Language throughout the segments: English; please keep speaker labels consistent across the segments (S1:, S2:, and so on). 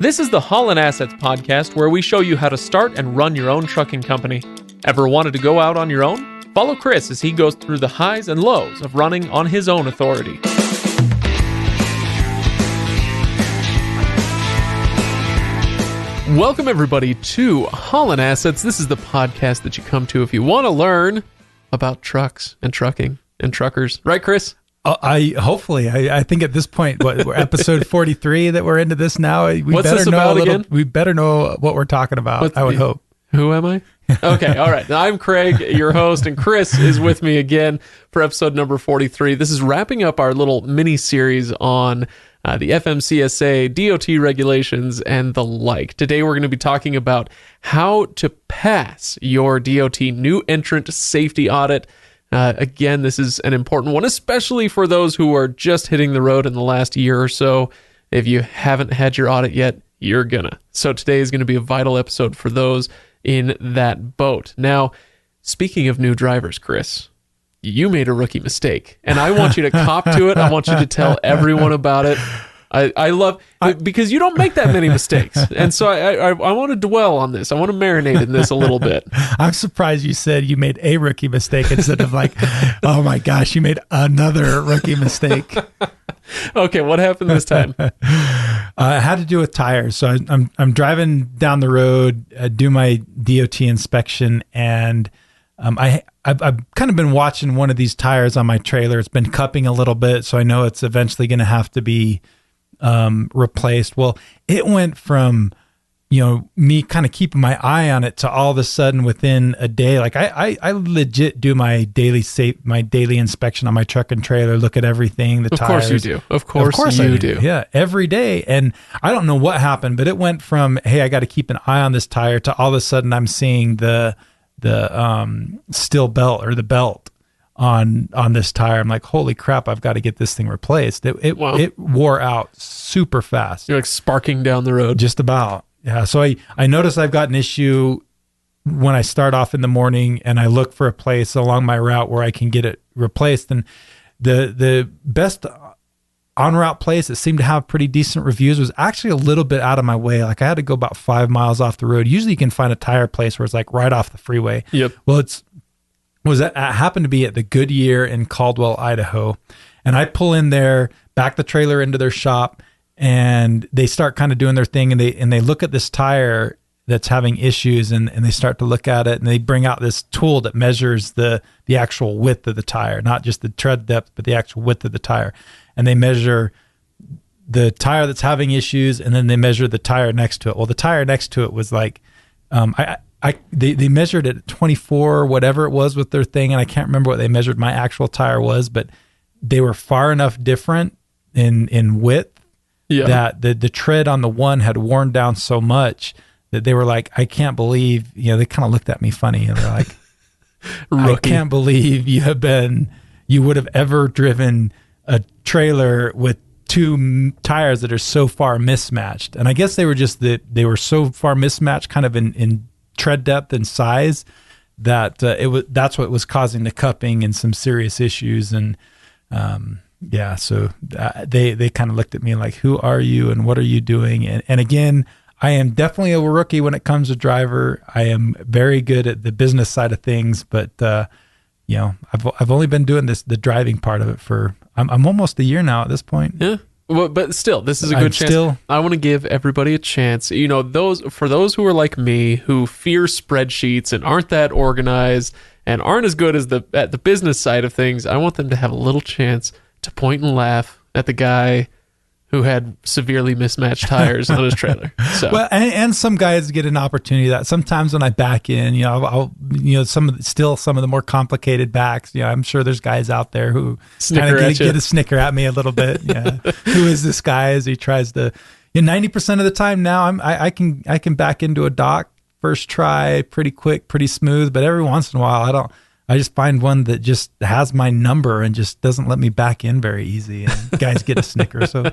S1: This is the Haulin Assets podcast where we show you how to start and run your own trucking company. Ever wanted to go out on your own? Follow Chris as he goes through the highs and lows of running on his own authority. Welcome everybody to Haulin Assets. This is the podcast that you come to if you want to learn about trucks and trucking and truckers. Right, Chris?
S2: I think at this point, we're episode 43 that we're into this now.
S1: What's this about again?
S2: We better know what we're talking about. I would hope.
S1: Who am I? Okay, all right. I'm Craig, your host, and Chris is with me again for episode number 43. This is wrapping up our little mini-series on the FMCSA, DOT regulations, and the like. Today we're going to be talking about how to pass your DOT new entrant safety audit. Again, this is an important one, especially for those who are just hitting the road in the last year or so. If you haven't had your audit yet, you're gonna. So today is going to be a vital episode for those in that boat. Now, speaking of new drivers, Chris, you made a rookie mistake, and I want you to cop to it. I want you to tell everyone about it. I love because you don't make that many mistakes, and so I want to dwell on this. I want to marinate in this a little bit.
S2: I'm surprised you said you made a rookie mistake instead of like, oh my gosh, you made another rookie mistake.
S1: Okay, what happened this time?
S2: It had to do with tires. So I'm driving down the road, do my DOT inspection, and I've kind of been watching one of these tires on my trailer. It's been cupping a little bit, so I know it's eventually going to have to be replaced. Well, it went from, me kind of keeping my eye on it to all of a sudden within a day, like I legit do my daily inspection on my truck and trailer, look at everything, the tires. Of
S1: course you do. Of course you do.
S2: Yeah, every day. And I don't know what happened, but it went from, hey, I got to keep an eye on this tire to all of a sudden I'm seeing the steel belt or the belt on this tire. I'm like, holy crap, I've got to get this thing replaced. It wore out super fast.
S1: You're like sparking down the road.
S2: Just about. Yeah. So I notice I've got an issue when I start off in the morning and I look for a place along my route where I can get it replaced. And the best on route place that seemed to have pretty decent reviews was actually a little bit out of my way. Like I had to go about 5 miles off the road. Usually you can find a tire place where it's like right off the freeway.
S1: Yep.
S2: Well, it happened to be at the Goodyear in Caldwell, Idaho. And I pull in there, back the trailer into their shop, and they start kind of doing their thing, and they look at this tire that's having issues, and they start to look at it, and they bring out this tool that measures the actual width of the tire, not just the tread depth, but the actual width of the tire. And they measure the tire that's having issues, and then they measure the tire next to it. Well, the tire next to it was like, they measured it at 24, whatever it was with their thing, and I can't remember what they measured my actual tire was, but they were far enough different in width that the tread on the one had worn down so much that they were like, I can't believe, they kind of looked at me funny, and they're like, I can't believe you would have ever driven a trailer with two tires that are so far mismatched. And I guess they were so far mismatched kind of in tread depth and size that that's what was causing the cupping and some serious issues. And so they kind of looked at me like, who are you and what are you doing? And again, I am definitely a rookie when it comes to driver. I am very good at the business side of things, but I've only been doing the driving part of it for I'm almost a year now at this point.
S1: Yeah. Well, but still, this is a good chance. I want to give everybody a chance. For those who are like me, who fear spreadsheets and aren't that organized and aren't as good as at the business side of things, I want them to have a little chance to point and laugh at the guy who had severely mismatched tires on his trailer. So,
S2: well, and some guys get an opportunity that sometimes when I back in, I'll some of the more complicated backs. I'm sure there's guys out there who kind of get a snicker at me a little bit. Yeah, who is this guy? As he tries to, 90% of the time now, I can back into a dock first try, pretty quick, pretty smooth. But every once in a while, I just find one that just has my number and just doesn't let me back in very easy. And guys get a snicker. So,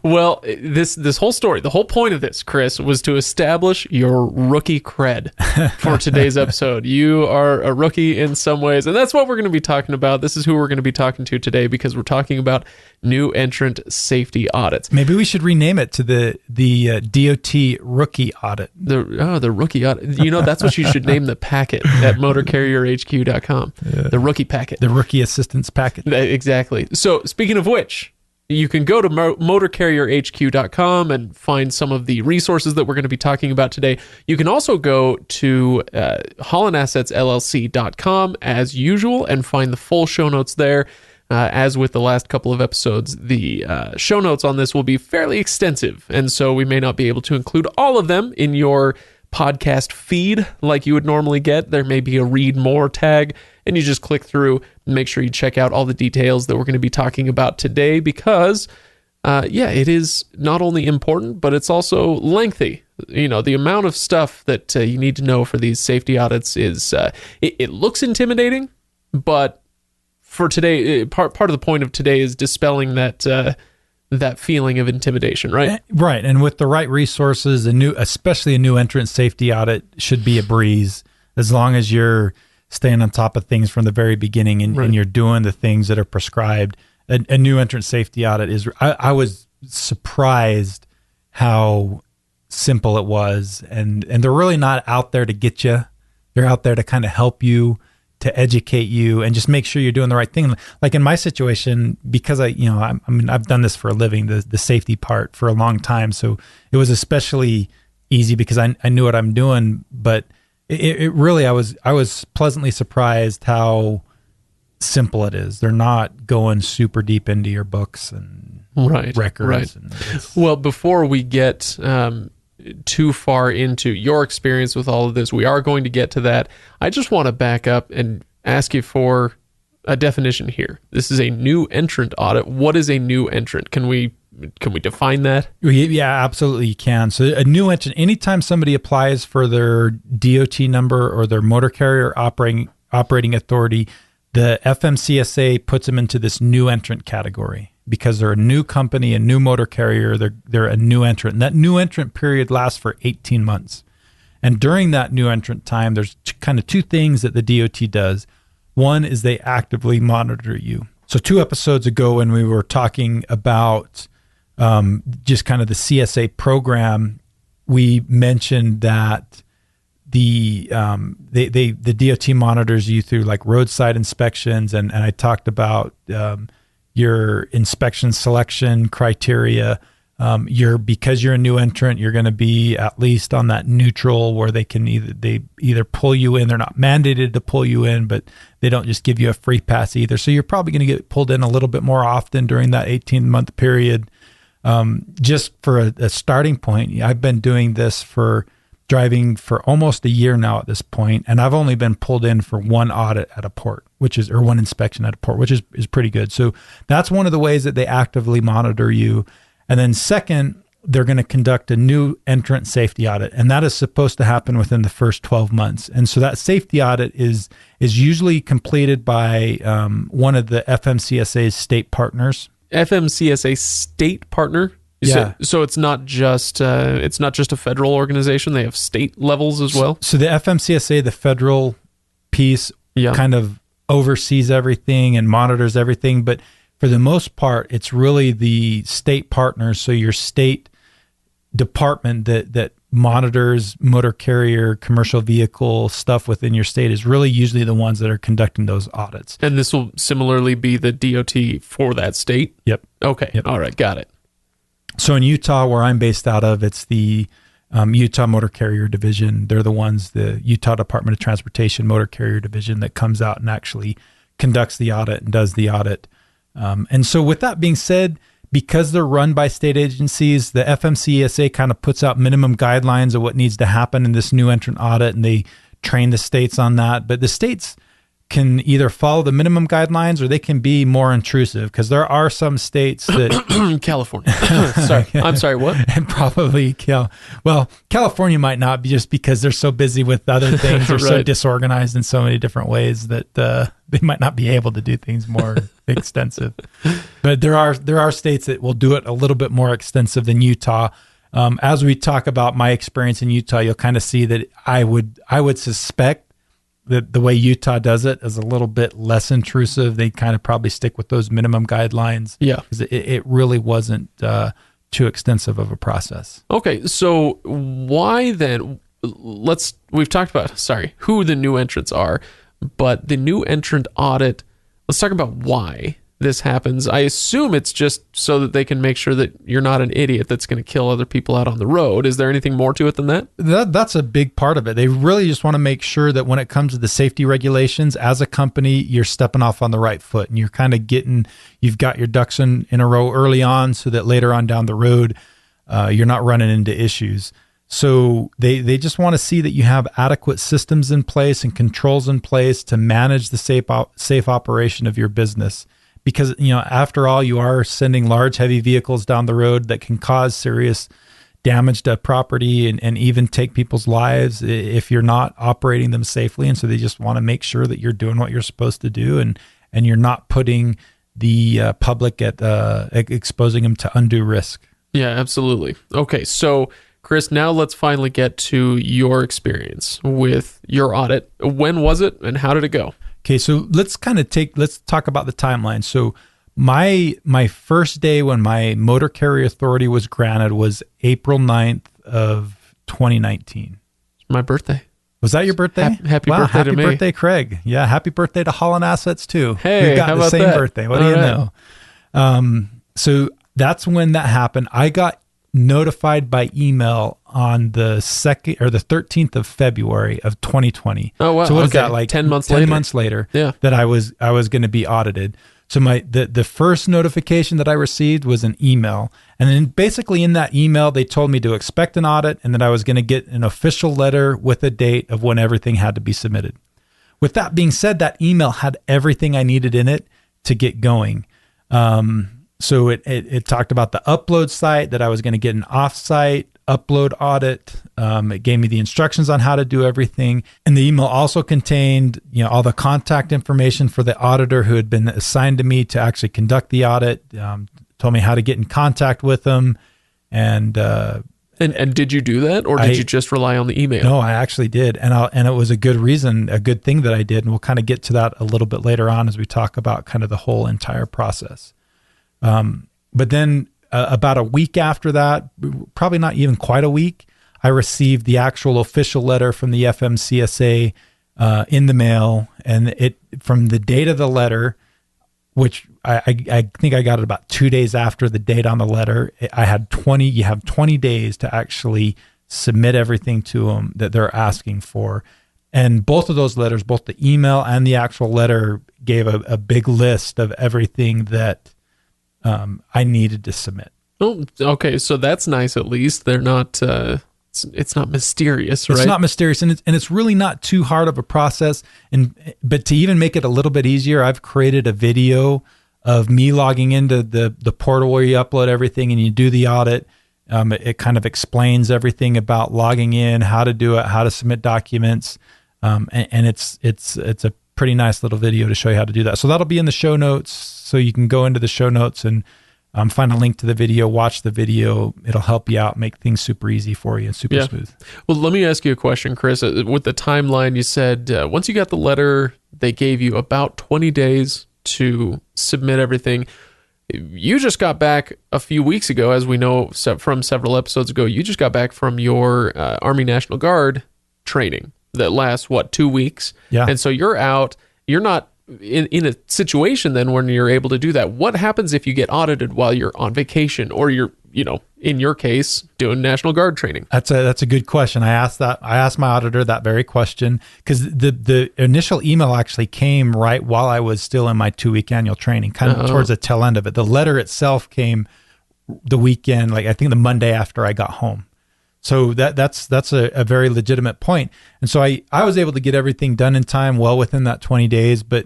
S1: well, this whole story, the whole point of this, Chris, was to establish your rookie cred for today's episode. You are a rookie in some ways, and that's what we're going to be talking about. This is who we're going to be talking to today because we're talking about new entrant safety audits.
S2: Maybe we should rename it to the DOT rookie audit.
S1: The rookie audit. That's what you should name the packet at motorcarrierhq.com. The rookie packet.
S2: The rookie assistance packet.
S1: Exactly. So speaking of which, you can go to motorcarrierhq.com and find some of the resources that we're going to be talking about today. You can also go to haulinassetsllc.com as usual and find the full show notes there. As with the last couple of episodes, the show notes on this will be fairly extensive, and so we may not be able to include all of them in your podcast feed like you would normally get. There may be a read more tag, and you just click through and make sure you check out all the details that we're going to be talking about today because, it is not only important, but it's also lengthy. The amount of stuff that you need to know for these safety audits is, it looks intimidating, but for today, part of the point of today is dispelling that feeling of intimidation, right?
S2: Right, and with the right resources, especially a new entrant safety audit should be a breeze as long as you're staying on top of things from the very beginning and you're doing the things that are prescribed. A new entrant safety audit is. I was surprised how simple it was, and they're really not out there to get you. They're out there to kind of help you, to educate you, and just make sure you're doing the right thing. Like in my situation, because I've done this for a living, the safety part for a long time. So it was especially easy because I knew what I'm doing, but it really, I was pleasantly surprised how simple it is. They're not going super deep into your books and records. Right.
S1: Well, before we get too far into your experience with all of this, we are going to get to that. I just want to back up and ask you for a definition here. This is a new entrant audit. What is a new entrant? Can we define that?
S2: Yeah, absolutely you can. So a new entrant, anytime somebody applies for their DOT number or their motor carrier operating authority, the FMCSA puts them into this new entrant category because they're a new company, a new motor carrier, they're a new entrant. And that new entrant period lasts for 18 months. And during that new entrant time, there's kind of two things that the DOT does. One is they actively monitor you. So 2 episodes ago when we were talking about just kind of the CSA program, we mentioned that the DOT monitors you through like roadside inspections, and I talked about your inspection selection criteria. Because you're a new entrant, you're going to be at least on that neutral where they can either pull you in. They're not mandated to pull you in, but they don't just give you a free pass either. So you're probably going to get pulled in a little bit more often during that 18-month period. Just for a starting point, I've been doing this for driving for almost a year now at this point, and I've only been pulled in for one audit at a port, or one inspection at a port, which is pretty good. So that's one of the ways that they actively monitor you. And then second, they're going to conduct a new entrant safety audit, and that is supposed to happen within the first 12 months. And so that safety audit is usually completed by one of the FMCSA's state partners.
S1: FMCSA state partner?
S2: Yeah.
S1: So it's not just a federal organization. They have state levels as well.
S2: So the FMCSA, the federal piece, kind of oversees everything and monitors everything, but for the most part, it's really the state partners. So your state department that monitors motor carrier, commercial vehicle stuff within your state is really usually the ones that are conducting those audits.
S1: And this will similarly be the DOT for that state?
S2: Yep.
S1: Okay.
S2: Yep.
S1: All right. Got it.
S2: So in Utah, where I'm based out of, it's the Utah Motor Carrier Division. They're the ones, the Utah Department of Transportation Motor Carrier Division, that comes out and actually conducts the audit and does the audit. And so with that being said, because they're run by state agencies, the FMCSA kind of puts out minimum guidelines of what needs to happen in this new entrant audit, and they train the states on that. But the states can either follow the minimum guidelines or they can be more intrusive, because there are some states that
S1: California. Sorry. I'm sorry, what?
S2: And probably California might not be, just because they're so busy with other things. They're so disorganized in so many different ways that they might not be able to do things more extensive. But there are states that will do it a little bit more extensive than Utah. As we talk about my experience in Utah, you'll kind of see that I would suspect the way Utah does it is a little bit less intrusive. They kind of probably stick with those minimum guidelines.
S1: Yeah.
S2: Because it really wasn't too extensive of a process.
S1: Okay. So why then, we've talked about, who the new entrants are, but the new entrant audit, let's talk about why this happens. I assume it's just so that they can make sure that you're not an idiot that's going to kill other people out on the road. Is there anything more to it than that?
S2: That's a big part of it. They really just want to make sure that when it comes to the safety regulations, as a company, you're stepping off on the right foot and you're kind of you've got your ducks in a row early on so that later on down the road, you're not running into issues. So they just want to see that you have adequate systems in place and controls in place to manage the safe operation of your business. Because, after all, you are sending large, heavy vehicles down the road that can cause serious damage to property and even take people's lives if you're not operating them safely. And so they just want to make sure that you're doing what you're supposed to do and you're not putting the public at exposing them to undue risk.
S1: Yeah, absolutely. Okay, so Chris, now let's finally get to your experience with your audit. When was it and how did it go?
S2: Okay, so let's talk about the timeline. So my first day when my motor carrier authority was granted was April 9th of 2019.
S1: My birthday.
S2: Was that your birthday?
S1: Happy birthday
S2: happy
S1: to me.
S2: Happy birthday, Craig. Yeah, happy birthday to Haulin Assets too.
S1: Hey,
S2: we've got
S1: how
S2: the
S1: about
S2: same
S1: that?
S2: birthday. What do you know? So that's when that happened. I got notified by email on the 13th of February of 2020.
S1: Oh wow!
S2: So what is
S1: okay.
S2: that, like
S1: 10 months
S2: 10
S1: later?
S2: months later,
S1: yeah.
S2: That I was going to be audited. So the first notification that I received was an email, and then basically in that email they told me to expect an audit and that I was going to get an official letter with a date of when everything had to be submitted. With that being said, that email had everything I needed in it to get going. So it talked about the upload site, that I was going to get an off-site upload audit. It gave me the instructions on how to do everything. And the email also contained, all the contact information for the auditor who had been assigned to me to actually conduct the audit. Told me how to get in contact with them. And
S1: did you do that, or did you just rely on the email?
S2: No, I actually did. And it was a good thing that I did. And we'll kind of get to that a little bit later on as we talk about kind of the whole entire process. But then about a week after that, probably not even quite a week, I received the actual official letter from the FMCSA in the mail. And from the date of the letter, which I think I got it about 2 days after the date on the letter, you have 20 days to actually submit everything to them that they're asking for. And both of those letters, both the email and the actual letter, gave a big list of everything that I needed to submit.
S1: Oh, okay. So that's nice. At least they're not. It's not mysterious, right?
S2: It's not mysterious, and it's really not too hard of a process. But to even make it a little bit easier, I've created a video of me logging into the portal where you upload everything and you do the audit. It kind of explains everything about logging in, how to do it, how to submit documents, and it's a pretty nice little video to show you how to do that. So that'll be in the show notes. So you can go into the show notes and find a link to the video, watch the video. It'll help you out, make things super easy for you and super smooth.
S1: Well, let me ask you a question, Chris. With the timeline, you said once you got the letter, they gave you about 20 days to submit everything. You just got back a few weeks ago, as we know from several episodes ago. You just got back from your Army National Guard training that lasts, 2 weeks?
S2: Yeah.
S1: And so you're out. You're not in a situation then when you're able to do that. What happens if you get audited while you're on vacation, or you're, in your case, doing National Guard training? That's
S2: a good question. I asked my auditor that very question, because the initial email actually came right while I was still in my 2-week annual training, kind of towards the tail end of it. The letter itself came the weekend, I think the Monday after I got home. So that's a very legitimate point. And so I was able to get everything done in time, well within that 20 days. But,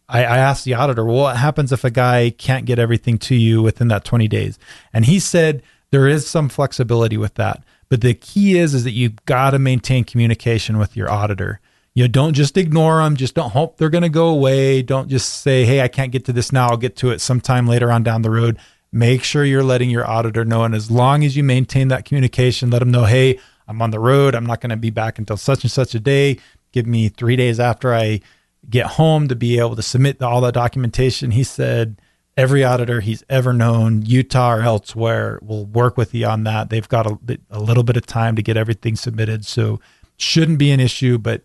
S2: I asked the auditor, well, what happens if a guy can't get everything to you within that 20 days? And he said there is some flexibility with that. But the key is that you've got to maintain communication with your auditor. Don't just ignore them. Just don't hope they're going to go away. Don't just say, hey, I can't get to this now. I'll get to it sometime later on down the road. Make sure you're letting your auditor know. And as long as you maintain that communication, let them know, hey, I'm on the road. I'm not going to be back until such and such a day. give me 3 days after I get home to be able to submit all the documentation. He said every auditor he's ever known, Utah or elsewhere, will work with you on that. They've got a little bit of time to get everything submitted. So shouldn't be an issue, but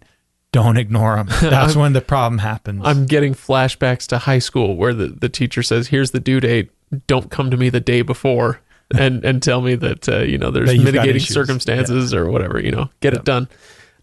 S2: don't ignore them. That's when the problem happens.
S1: I'm getting flashbacks to high school where the teacher says, here's the due date. Don't come to me the day before and tell me that, there's mitigating circumstances or whatever, get it done.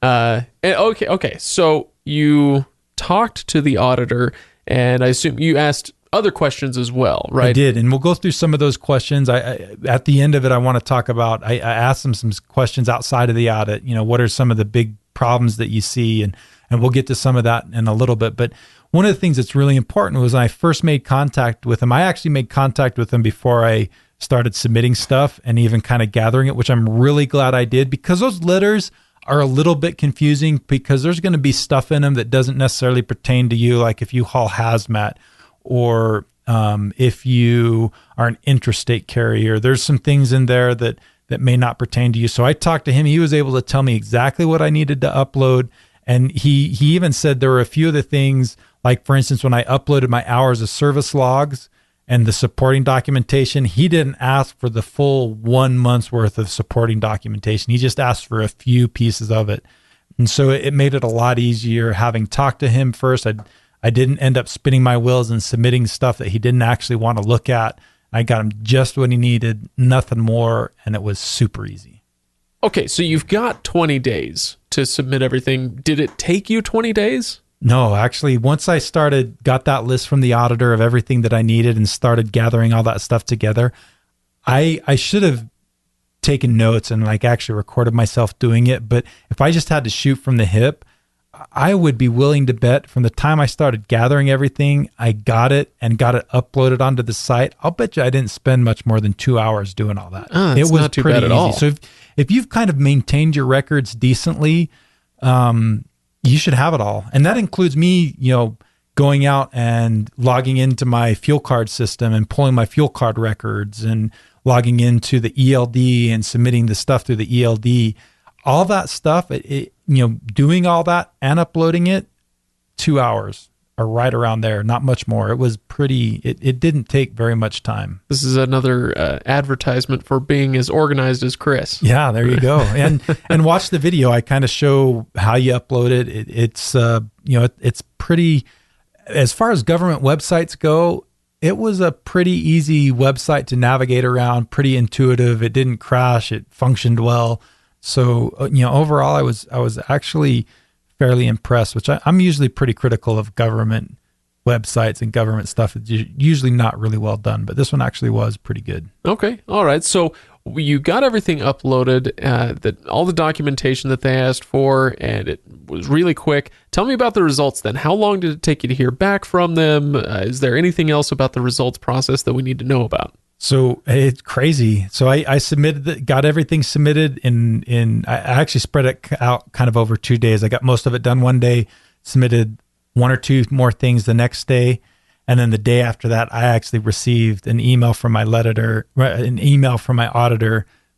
S1: Okay. So you talked to the auditor, and I assume you asked other questions as well, right?
S2: I did, and we'll go through some of those questions. I at the end of it, I want to talk about, I asked them some questions outside of the audit. What are some of the big problems that you see? And we'll get to some of that in a little bit. But one of the things that's really important was when I first made contact with him, I actually made contact with him before I started submitting stuff and even kind of gathering it, which I'm really glad I did, because those letters are a little bit confusing because there's going to be stuff in them that doesn't necessarily pertain to you. Like if you haul hazmat, or if you are an interstate carrier, there's some things in there that may not pertain to you. So I talked to him. He was able to tell me exactly what I needed to upload. And he even said there were a few of the things, like for instance, when I uploaded my hours of service logs and the supporting documentation, he didn't ask for the full 1 month's worth of supporting documentation. He just asked for a few pieces of it. And so it made it a lot easier having talked to him first. I didn't end up spinning my wheels and submitting stuff that he didn't actually want to look at. I got him just what he needed, nothing more, and it was super easy.
S1: Okay, so you've got 20 days to submit everything. Did it take you 20 days?
S2: No, actually, once I got that list from the auditor of everything that I needed and started gathering all that stuff together, I should have taken notes and actually recorded myself doing it. But if I just had to shoot from the hip, I would be willing to bet from the time I started gathering everything, I got it and got it uploaded onto the site. I'll bet you I didn't spend much more than 2 hours doing all that.
S1: It was not too bad at all.
S2: So if you've kind of maintained your records decently, you should have it all. And that includes me, going out and logging into my fuel card system and pulling my fuel card records and logging into the ELD and submitting the stuff through the ELD. All that stuff, doing all that and uploading it, 2 hours or right around there, not much more. It was it didn't take very much time.
S1: This is another advertisement for being as organized as Chris.
S2: Yeah, there you go. And watch the video. I kind of show how you upload it. It's pretty, as far as government websites go, it was a pretty easy website to navigate around, pretty intuitive. It didn't crash. It functioned well. So, overall, I was actually fairly impressed, which I'm usually pretty critical of government websites and government stuff. It's usually not really well done, but this one actually was pretty good.
S1: Okay. All right. So you got everything uploaded, all the documentation that they asked for, and it was really quick. Tell me about the results then. How long did it take you to hear back from them? Is there anything else about the results process that we need to know about?
S2: So it's crazy. So I got everything submitted I actually spread it out kind of over 2 days. I got most of it done one day, submitted one or two more things the next day. And then the day after that, I actually received an email from my auditor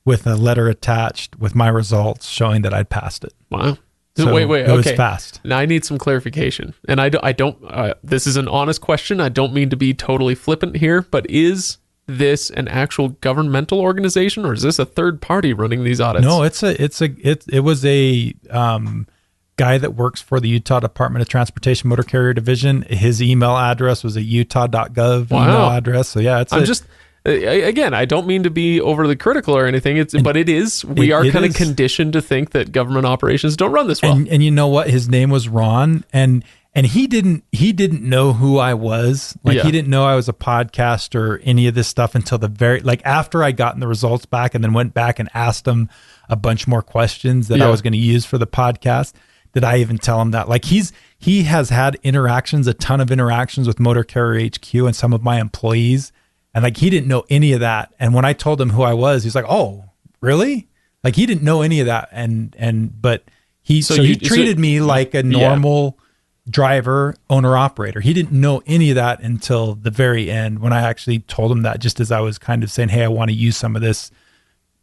S2: with a letter attached with my results showing that I'd passed it.
S1: Wow.
S2: So
S1: wait.
S2: It was fast.
S1: Now I need some clarification. And I don't, this is an honest question. I don't mean to be totally flippant here, but is this an actual governmental organization, or is this a third party running these audits?
S2: No, it was a guy that works for the Utah Department of Transportation Motor Carrier Division. His email address was a utah.gov email address. So yeah,
S1: again, I don't mean to be overly critical or anything. But it is. We are kind of conditioned to think that government operations don't run this well.
S2: And you know what? His name was Ron, and he didn't know who I was. He didn't know I was a podcast or any of this stuff until after I gotten the results back and then went back and asked him a bunch more questions that I was going to use for the podcast. Did I even tell him that? He has had a ton of interactions with Motor Carrier HQ and some of my employees. And he didn't know any of that. And when I told him who I was, he's like, "Oh, really?" He didn't know any of that. But he treated me like a normal driver, owner, operator. He didn't know any of that until the very end when I actually told him that, just as I was kind of saying, "Hey, I want to use some of this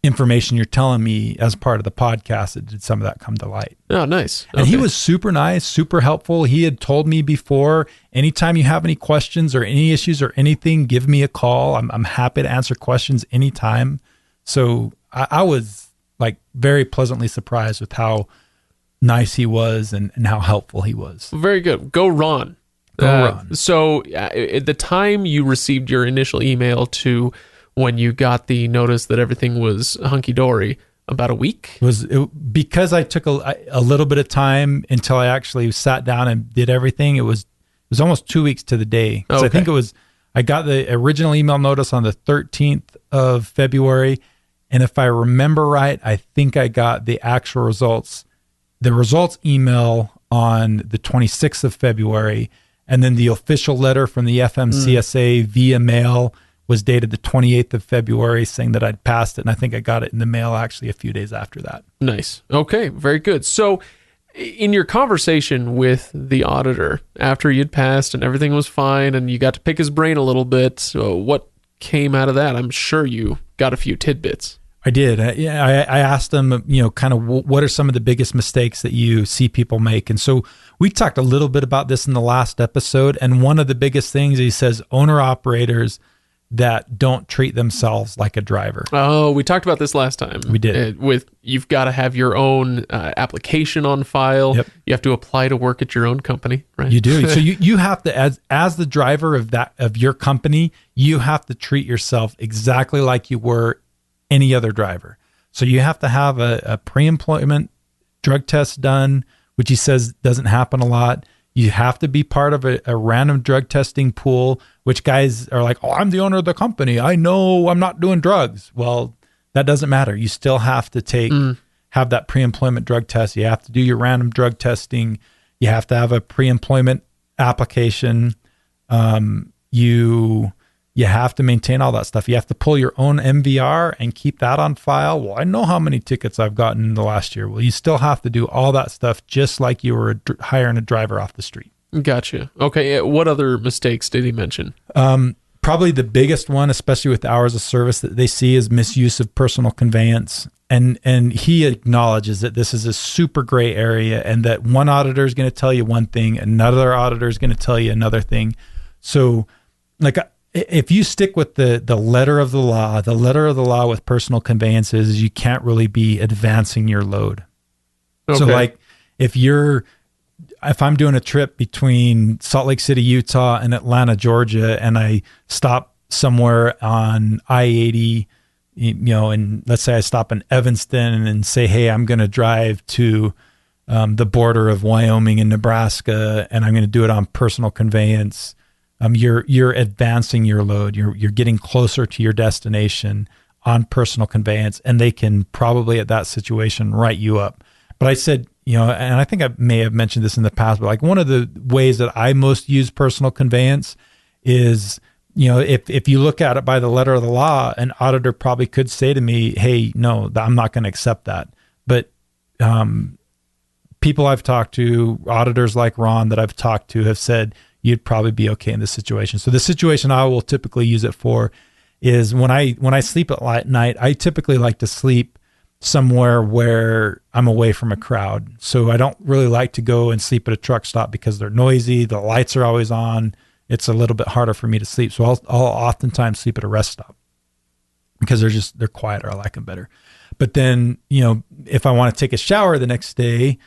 S2: information you're telling me as part of the podcast, did some of that come to light.
S1: Oh, nice.
S2: And he was super nice, super helpful. He had told me before, anytime you have any questions or any issues or anything, give me a call. I'm happy to answer questions anytime. So I was like very pleasantly surprised with how nice he was and how helpful he was.
S1: Very good. Go Ron.
S2: Ron.
S1: So at the time you received your initial email to when you got the notice that everything was hunky-dory, about a week?
S2: Because I took a little bit of time until I actually sat down and did everything. It was almost 2 weeks to the day. So I think I got the original email notice on the 13th of February. And if I remember right, I think I got the results email on the 26th of February. And then the official letter from the FMCSA via mail was dated the 28th of February saying that I'd passed it. And I think I got it in the mail actually a few days after that.
S1: Nice. Okay, very good. So in your conversation with the auditor, after you'd passed and everything was fine and you got to pick his brain a little bit, what came out of that? I'm sure you got a few tidbits.
S2: I did. I asked him, kind of what are some of the biggest mistakes that you see people make? And so we talked a little bit about this in the last episode. And one of the biggest things, he says, owner-operators that don't treat themselves like a driver.
S1: Oh, we talked about this last time.
S2: We did.
S1: You've got to have your own application on file.
S2: Yep.
S1: You have to apply to work at your own company, right?
S2: You do. So you have to, as the driver of your company, you have to treat yourself exactly like you were any other driver. So you have to have a pre-employment drug test done, which he says doesn't happen a lot. You have to be part of a random drug testing pool, which guys are like, oh, I'm the owner of the company. I know I'm not doing drugs. Well, that doesn't matter. You still have to have that pre-employment drug test. You have to do your random drug testing. You have to have a pre-employment application. You have to maintain all that stuff. You have to pull your own MVR and keep that on file. Well, I know how many tickets I've gotten in the last year. Well, you still have to do all that stuff just like you were hiring a driver off the street. Gotcha.
S1: Okay. What other mistakes did he mention?
S2: Probably the biggest one, especially with hours of service that they see, is misuse of personal conveyance. And he acknowledges that this is a super gray area and that one auditor is going to tell you one thing, another auditor is going to tell you another thing. So like, if you stick with the letter of the law with personal conveyances is you can't really be advancing your load. Okay. So like if I'm doing a trip between Salt Lake City, Utah and Atlanta, Georgia, and I stop somewhere on I-80, and let's say I stop in Evanston and say, hey, I'm going to drive to the border of Wyoming and Nebraska, and I'm going to do it on personal conveyance. You're advancing your load. You're getting closer to your destination on personal conveyance, and they can probably at that situation write you up. But I said, and I think I may have mentioned this in the past, but like one of the ways that I most use personal conveyance is, if you look at it by the letter of the law, an auditor probably could say to me, hey, no, I'm not going to accept that. But people I've talked to, auditors like Ron that I've talked to, have said, you'd probably be okay in this situation. So the situation I will typically use it for is when I sleep at night, I typically like to sleep somewhere where I'm away from a crowd. So I don't really like to go and sleep at a truck stop because they're noisy. The lights are always on. It's a little bit harder for me to sleep. So I'll oftentimes sleep at a rest stop because they're quieter. I like them better. But then, if I want to take a shower the next day,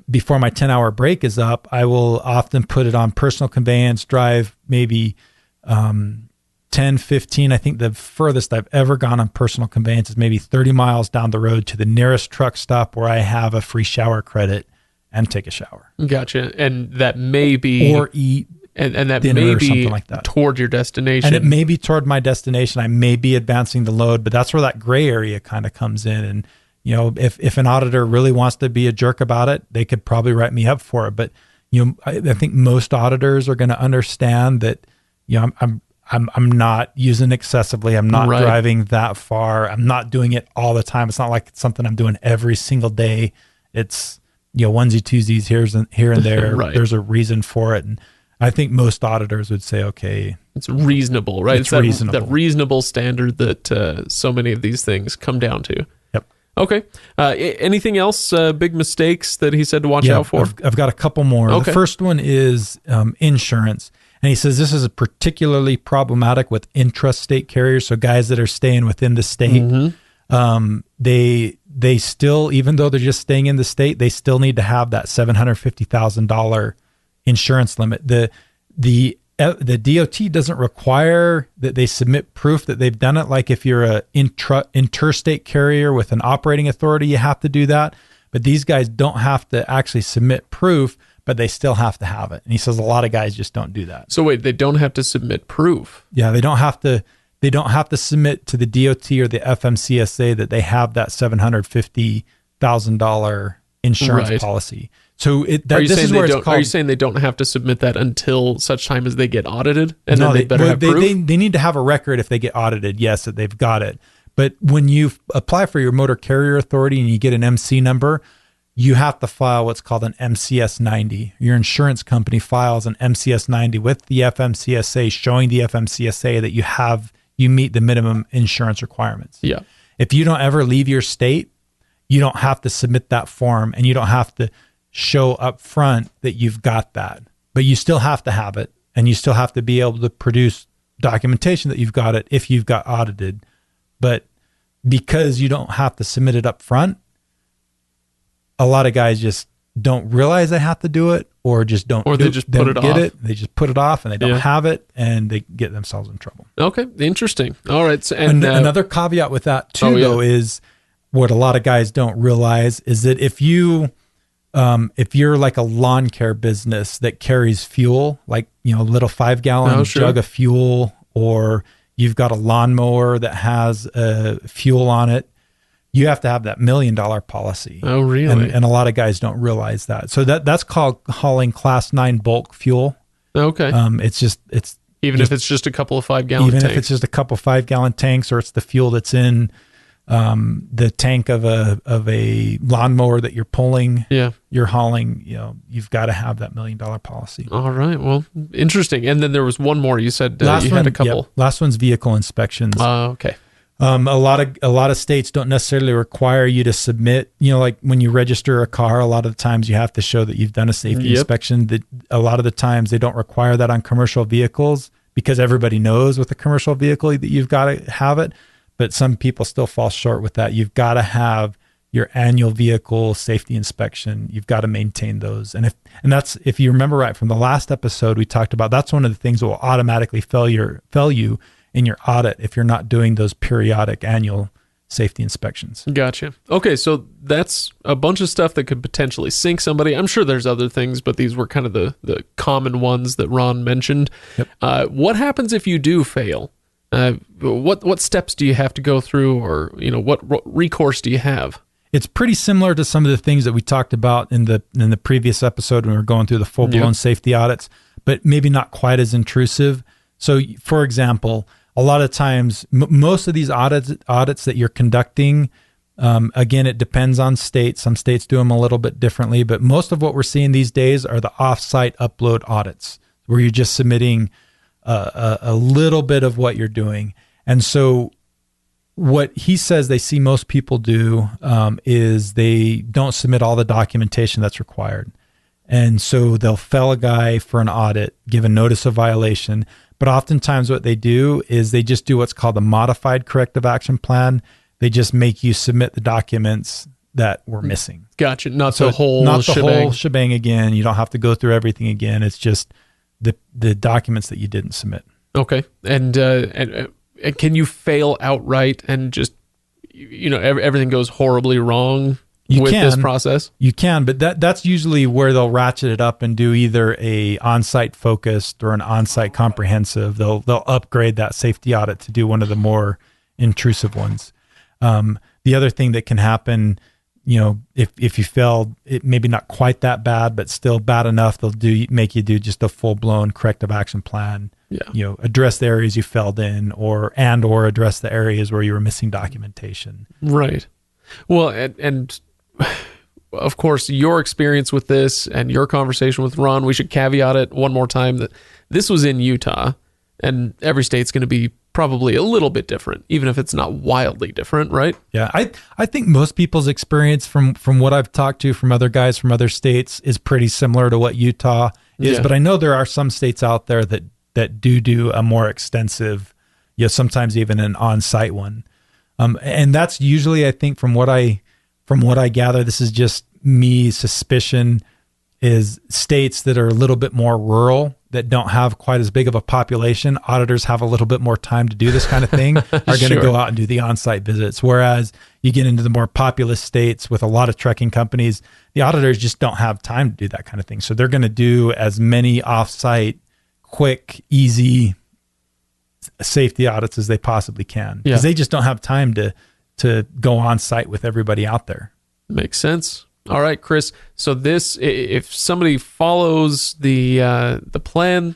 S2: before my 10-hour break is up, I will often put it on personal conveyance, drive maybe 10, 15. I think the furthest I've ever gone on personal conveyance is maybe 30 miles down the road to the nearest truck stop where I have a free shower credit and take a shower.
S1: Gotcha. And that may be...
S2: Or eat
S1: and that
S2: dinner
S1: may
S2: or
S1: be
S2: something like that.
S1: Toward your destination.
S2: And it may be toward my destination. I may be advancing the load, but that's where that gray area kind of comes in. And if an auditor really wants to be a jerk about it, they could probably write me up for it. But I think most auditors are going to understand that I'm not using excessively. I'm not driving that far. I'm not doing it all the time. It's not like it's something I'm doing every single day. It's onesie twosies here and there.
S1: Right.
S2: There's a reason for it, and I think most auditors would say, okay,
S1: it's reasonable, right?
S2: It's reasonable.
S1: That reasonable standard that so many of these things come down to.
S2: Yep.
S1: Okay. Anything else? Big mistakes that he said to watch out for?
S2: I've got a couple more.
S1: Okay.
S2: The first one is insurance. And he says this is particularly problematic with intrastate carriers. So guys that are staying within the state, they still, even though they're just staying in the state, they still need to have that $750,000 insurance limit. The DOT doesn't require that they submit proof that they've done it. Like if you're a interstate carrier with an operating authority, you have to do that. But these guys don't have to actually submit proof, but they still have to have it. And he says a lot of guys just don't do that.
S1: So wait, they don't have to submit proof?
S2: Yeah, they don't have to submit to the DOT or the FMCSA that they have that $750,000 insurance policy. So are
S1: you saying they don't have to submit that until such time as they get audited? And
S2: no,
S1: then they better have proof?
S2: They need to have a record if they get audited, yes, that they've got it. But when you apply for your motor carrier authority and you get an MC number, you have to file what's called an MCS 90. Your insurance company files an MCS 90 with the FMCSA, showing the FMCSA that you meet the minimum insurance requirements.
S1: Yeah.
S2: If you don't ever leave your state, you don't have to submit that form, and you don't have to show up front that you've got that. But you still have to have it, and you still have to be able to produce documentation that you've got it if you've got audited. But because you don't have to submit it up front, a lot of guys just don't realize they have to do it, or just don't,
S1: or they just put it off.
S2: They just put it off, and they don't have it, and they get themselves in trouble.
S1: Okay, interesting. All right, so,
S2: another caveat with that too, though, is what a lot of guys don't realize is that if you're like a lawn care business that carries fuel, like a little 5-gallon jug of fuel, or you've got a lawnmower that has fuel on it, you have to have that $1 million policy.
S1: Oh, really?
S2: And a lot of guys don't realize that. So that's called hauling Class 9 bulk fuel.
S1: Okay. If it's just a couple of 5-gallon tanks.
S2: Even if it's just a couple of 5-gallon tanks, or it's the fuel that's in the tank of a lawnmower that you're pulling, you're hauling, you've got to have that $1 million policy.
S1: All right. Well, interesting. And then there was one more. You said you had a couple.
S2: Yep. Last one's vehicle inspections.
S1: Okay.
S2: A lot of states don't necessarily require you to submit, like when you register a car, a lot of the times you have to show that you've done a safety inspection. That a lot of the times they don't require that on commercial vehicles, because everybody knows with a commercial vehicle that you've got to have it. But some people still fall short with that. You've got to have your annual vehicle safety inspection. You've got to maintain those. And that's, if you remember right from the last episode, we talked about, that's one of the things that will automatically fail you in your audit if you're not doing those periodic annual safety inspections.
S1: Gotcha. Okay, so that's a bunch of stuff that could potentially sink somebody. I'm sure there's other things, but these were kind of the common ones that Ron mentioned. Yep. What happens if you do fail? What steps do you have to go through, or what recourse do you have?
S2: It's pretty similar to some of the things that we talked about in the previous episode when we were going through the full-blown safety audits, but maybe not quite as intrusive. So, for example, a lot of times, most of these audits that you're conducting, again, it depends on states. Some states do them a little bit differently, but most of what we're seeing these days are the off-site upload audits, where you're just submitting a little bit of what you're doing. And so what he says they see most people do is they don't submit all the documentation that's required. And so they'll fail a guy for an audit, give a notice of violation. But oftentimes what they do is they just do what's called a modified corrective action plan. They just make you submit the documents that were missing.
S1: Gotcha. Not the whole
S2: shebang again. You don't have to go through everything again. It's just the documents that you didn't submit. Okay.
S1: And can you fail outright and just, everything goes horribly wrong this process?
S2: You can, but that's usually where they'll ratchet it up and do either a on-site focused or an on-site comprehensive. They'll upgrade that safety audit to do one of the more intrusive ones. The other thing that can happen, if you failed, it maybe not quite that bad, but still bad enough, they'll make you do just a full-blown corrective action plan. Yeah. Address the areas you failed in, or address the areas where you were missing documentation.
S1: Right. Well, and of course, your experience with this and your conversation with Ron, we should caveat it one more time that this was in Utah, and every state's going to be probably a little bit different, even if it's not wildly different, right?
S2: Yeah, I think most people's experience from what I've talked to from other guys from other states is pretty similar to what Utah is.
S1: Yeah.
S2: But I know there are some states out there that do a more extensive, sometimes even an on-site one. And that's usually, I think, from what I gather, this is just me suspicion, is states that are a little bit more rural, that don't have quite as big of a population. Auditors have a little bit more time to do this kind of thing, are going to
S1: Sure.
S2: go out and do the on-site visits. Whereas you get into the more populous states with a lot of trucking companies, the auditors just don't have time to do that kind of thing. So they're going to do as many off-site, quick, easy safety audits as they possibly can, because they just don't have time to go on site with everybody out there.
S1: Makes sense. All right, Chris. So this, if somebody follows the plan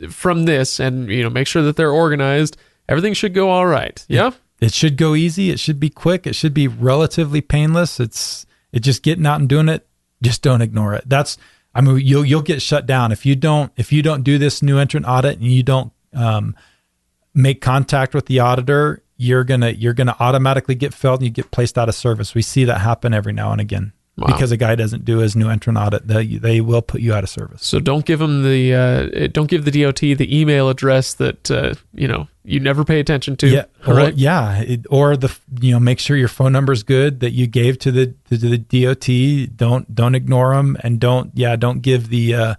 S1: from this, and make sure that they're organized, everything should go all right. Yeah.
S2: It should go easy. It should be quick. It should be relatively painless. It's just getting out and doing it. Just don't ignore it. You'll get shut down if you don't do this new entrant audit and you don't make contact with the auditor. You're gonna automatically get failed and you get placed out of service. We see that happen every now and again. Wow. Because a guy doesn't do his new entrant audit, they will put you out of service.
S1: So don't give them don't give the DOT the email address that you never pay attention to.
S2: Yeah,
S1: right?
S2: Or make sure your phone number is good that you gave to the DOT. Don't ignore them, and don't give the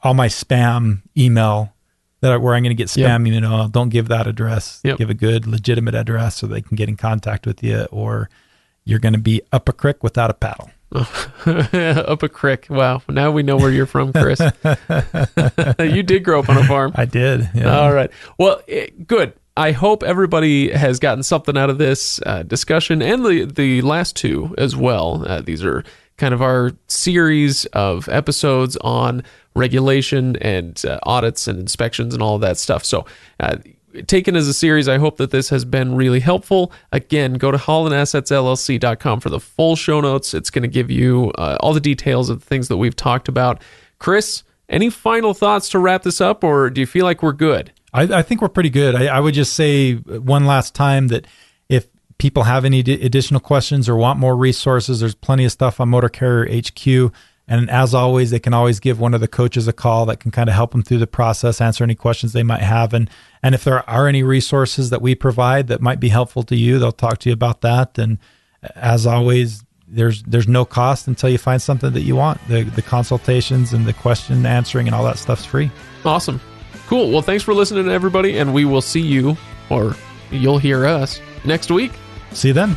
S2: all my spam email where I'm gonna get spam email. Don't give that address.
S1: Yep.
S2: Give a good legitimate address so they can get in contact with you, or you're going to be up a creek without a paddle.
S1: Up a creek. Wow. Now we know where you're from, Chris. You did grow up on a farm.
S2: I did. Yeah.
S1: All right. Well, good. I hope everybody has gotten something out of this discussion, and the last two as well. These are kind of our series of episodes on regulation and audits and inspections and all of that stuff. So taken as a series, I hope that this has been really helpful. Again, go to haulinassetsllc.com for the full show notes. It's going to give you all the details of the things that we've talked about. Chris, any final thoughts to wrap this up, or do you feel like we're good?
S2: I think we're pretty good. I would just say one last time that if people have any additional questions or want more resources, there's plenty of stuff on Motor Carrier HQ. And as always, they can always give one of the coaches a call that can kind of help them through the process, answer any questions they might have. And if there are any resources that we provide that might be helpful to you, they'll talk to you about that. And as always, there's no cost until you find something that you want. The consultations and the question answering and all that stuff's free.
S1: Awesome. Cool. Well, thanks for listening, everybody. And we will see you, or you'll hear us, next week.
S2: See you then.